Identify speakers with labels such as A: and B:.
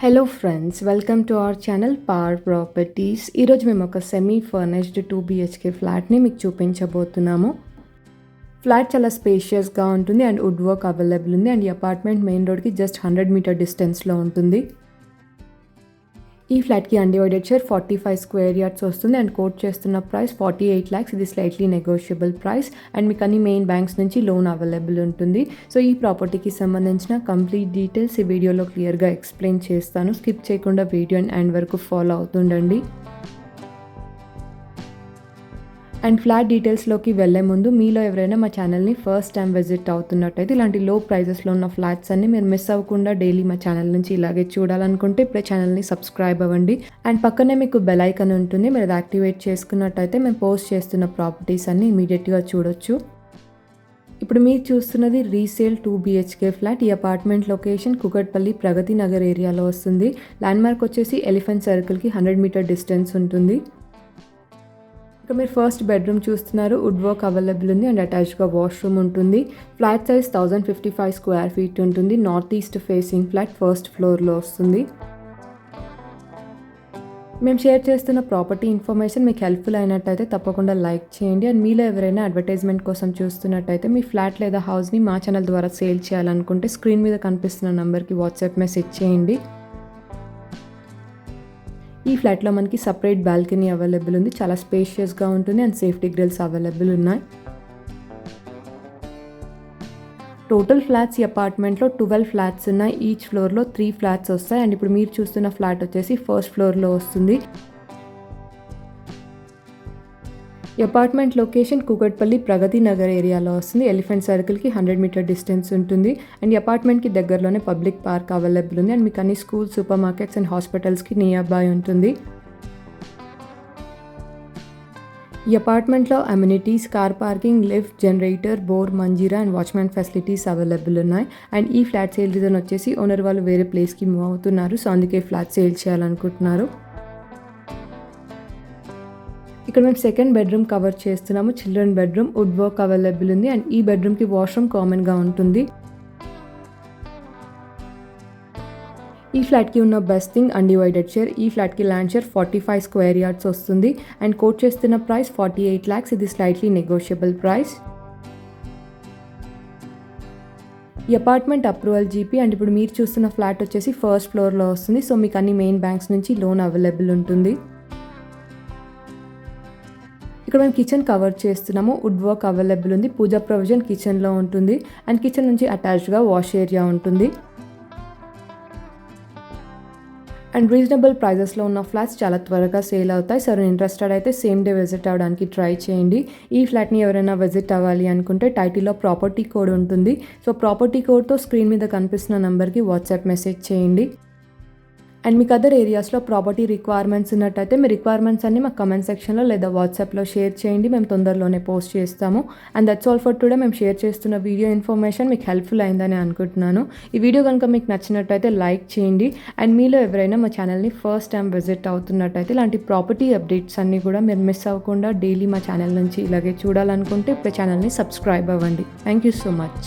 A: Hello friends, welcome to our channel power properties. ఈరోజు మేము ఒక సెమీ ఫర్నిష్డ్ 2 BHK ఫ్లాట్ని మీకు చూపించబోతున్నాము. ఫ్లాట్ చాలా స్పేషియస్గా ఉంటుంది అండ్ వుడ్ వర్క్ అవైలబుల్ ఉంది అండ్ ఈ అపార్ట్మెంట్ మెయిన్ రోడ్కి జస్ట్ 100 మీటర్ డిస్టెన్స్లో ఉంటుంది. ఈ ఫ్లాట్కి అన్డివైడెడ్ షేర్ 45 స్క్వేర్ యార్డ్స్ వస్తుంది అండ్ కోట్ చేస్తున్న ప్రైస్ 48 lakhs. ఇది స్లైట్లీ నెగోషియబుల్ ప్రైస్ అండ్ మీకు అన్ని మెయిన్ బ్యాంక్స్ నుంచి లోన్ అవైలబుల్ ఉంటుంది. సో ఈ ప్రాపర్టీకి సంబంధించిన కంప్లీట్ డీటెయిల్స్ ఈ వీడియోలో క్లియర్గా ఎక్స్ప్లెయిన్ చేస్తాను. స్కిప్ చేయకుండా వీడియో ఎండ్ వరకు ఫాలో అవుతుండండి. అండ్ ఫ్లాట్ డీటెయిల్స్లోకి వెళ్ళే ముందు మీలో ఎవరైనా మా ఛానల్ని ఫస్ట్ టైం విజిట్ అవుతున్నట్టయితే ఇలాంటి లో ప్రైజెస్లో ఉన్న ఫ్లాట్స్ అన్ని మీరు మిస్ అవ్వకుండా డైలీ మా ఛానల్ నుంచి ఇలాగే చూడాలనుకుంటే ఇప్పుడే ఛానల్ని సబ్స్క్రైబ్ అవ్వండి. అండ్ పక్కనే మీకు బెల్ ఐకాన్ ఉంటుంది, మీరు అది యాక్టివేట్ చేసుకున్నట్టయితే మేము పోస్ట్ చేస్తున్న ప్రాపర్టీస్ అన్ని ఇమీడియట్గా చూడొచ్చు. ఇప్పుడు మీరు చూస్తున్నది రీసేల్ 2 BHK ఫ్లాట్. ఈ అపార్ట్మెంట్ లొకేషన్ కుకట్పల్లి ప్రగతి నగర్ ఏరియాలో వస్తుంది. ల్యాండ్మార్క్ వచ్చేసి ఎలిఫెంట్ సర్కిల్కి 100 మీటర్ డిస్టెన్స్ ఉంటుంది. ఇక్కడ మీరు ఫస్ట్ బెడ్రూమ్ చూస్తున్నారు. వుడ్ వర్క్ అవైలబుల్ ఉంది అండ్ అటాచ్డ్గా వాష్రూమ్ ఉంటుంది. ఫ్లాట్ సైజ్ 1055 స్క్వేర్ ఫీట్ ఉంటుంది. North east facing flat first ఫ్లోర్లో వస్తుంది. మేము షేర్ చేస్తున్న ప్రాపర్టీ ఇన్ఫర్మేషన్ మీకు హెల్ప్ఫుల్ అయినట్టయితే తప్పకుండా లైక్ చేయండి. అండ్ మీలో ఎవరైనా అడ్వర్టైజ్మెంట్ కోసం చూస్తున్నట్టయితే మీ ఫ్లాట్ లేదా హౌస్ని మా ఛానల్ ద్వారా సేల్ చేయాలనుకుంటే స్క్రీన్ మీద కనిపిస్తున్న నెంబర్కి వాట్సాప్ మెసేజ్ చేయండి. ఈ ఫ్లాట్లో మనకి సపరేట్ బాల్కనీ అవైలబుల్ ఉంది. చాలా స్పేషియస్గా ఉంటుంది అండ్ సేఫ్టీ గ్రిల్స్ అవైలబుల్ ఉన్నాయి. టోటల్ ఫ్లాట్స్ ఈ అపార్ట్మెంట్లో 12 ఫ్లాట్స్ ఉన్నాయి. ఈచ్ ఫ్లోర్లో 3 ఫ్లాట్స్ వస్తాయి అండ్ ఇప్పుడు మీరు చూస్తున్న ఫ్లాట్ వచ్చేసి ఫస్ట్ ఫ్లోర్లో వస్తుంది. ఈ అపార్ట్మెంట్ లొకేషన్ కూకట్పల్లి ప్రగతి నగర్ ఏరియాలో వస్తుంది. ఎలిఫెంట్ సర్కిల్కి 100 మీటర్ డిస్టెన్స్ ఉంటుంది అండ్ ఈ అపార్ట్మెంట్కి దగ్గరలోనే పబ్లిక్ పార్క్ అవైలబుల్ ఉంది అండ్ మీకు అన్ని స్కూల్, సూపర్ మార్కెట్స్ అండ్ హాస్పిటల్స్కి నియర్ బై ఉంటుంది. ఈ అపార్ట్మెంట్లో amenities, car parking, lift, generator, bore, Manjeera and watchman facilities available ఉన్నాయి. అండ్ ఈ ఫ్లాట్ సేల్ రీజన్ వచ్చేసి ఓనర్ వాళ్ళు వేరే ప్లేస్కి మూవ్ అవుతున్నారు. సో అందుకే ఫ్లాట్ సేల్ చేయాలనుకుంటున్నారు. ఇక్కడ మేము సెకండ్ బెడ్రూమ్ కవర్ చేస్తున్నాము. Children bedroom, wood work available ఉంది అండ్ ఈ బెడ్రూమ్కి వాష్రూమ్ కామన్గా ఉంటుంది. ఈ ఫ్లాట్కి ఉన్న బెస్ట్ థింగ్ అన్డివైడెడ్ షేర్. ఈ ఫ్లాట్కి ల్యాండ్ షేర్ 45 స్క్వేర్ యార్డ్స్ వస్తుంది అండ్ కోట్ చేస్తున్న ప్రైస్ 48 lakhs. ఇది స్లైట్లీ నెగోషియబుల్ ప్రైస్. ఈ అపార్ట్మెంట్ అప్రూవల్ జీపీ అండ్ ఇప్పుడు మీరు చూస్తున్న ఫ్లాట్ వచ్చేసి ఫస్ట్ ఫ్లోర్లో వస్తుంది. సో మీకు అన్ని మెయిన్ బ్యాంక్స్ నుంచి లోన్ అవైలబుల్ ఉంటుంది. ఇక్కడ మేము కిచెన్ కవర్ చేస్తున్నాము. వుడ్ వర్క్ అవైలబుల్ ఉంది. పూజా ప్రొవిజన్ కిచెన్లో ఉంటుంది అండ్ కిచెన్ నుంచి అటాచ్డ్గా వాష్ ఏరియా ఉంటుంది. అండ్ రీజనబుల్ ప్రైజెస్లో ఉన్న ఫ్లాట్స్ చాలా త్వరగా సేల్ అవుతాయి. సో ఇంట్రెస్టెడ్ అయితే సేమ్ డే విజిట్ అవ్వడానికి ట్రై చేయండి. ఈ ఫ్లాట్ని ఎవరైనా విజిట్ అవ్వాలి అనుకుంటే టైటిల్లో ప్రాపర్టీ కోడ్ ఉంటుంది. సో ప్రాపర్టీ కోడ్తో స్క్రీన్ మీద కనిపిస్తున్న నెంబర్కి వాట్సాప్ మెసేజ్ చేయండి. అండ్ మీకు అదర్ ఏరియాస్లో ప్రాపర్టీ రిక్వైర్మెంట్స్ ఉన్నట్టయితే మీ రిక్వైర్మెంట్స్ అన్ని మాకు కమెంట్ సెక్షన్లో లేదా వాట్సాప్లో షేర్ చేయండి. మేము తొందరలోనే పోస్ట్ చేస్తాము. And that's all for today. మేము షేర్ చేస్తున్న వీడియో ఇన్ఫర్మేషన్ మీకు హెల్ప్ఫుల్ అయిందని అనుకుంటున్నాను. ఈ వీడియో కనుక మీకు నచ్చినట్టయితే లైక్ చేయండి. అండ్ మీలో ఎవరైనా మా ఛానల్ని ఫస్ట్ టైం విజిట్ అవుతున్నట్టయితే ఇలాంటి ప్రాపర్టీ అప్డేట్స్ అన్నీ కూడా మీరు మిస్ అవ్వకుండా డైలీ మా ఛానల్ నుంచి ఇలాగే చూడాలనుకుంటే ఇప్పుడు ఛానల్ని సబ్స్క్రైబ్ అవ్వండి. Thank you so much.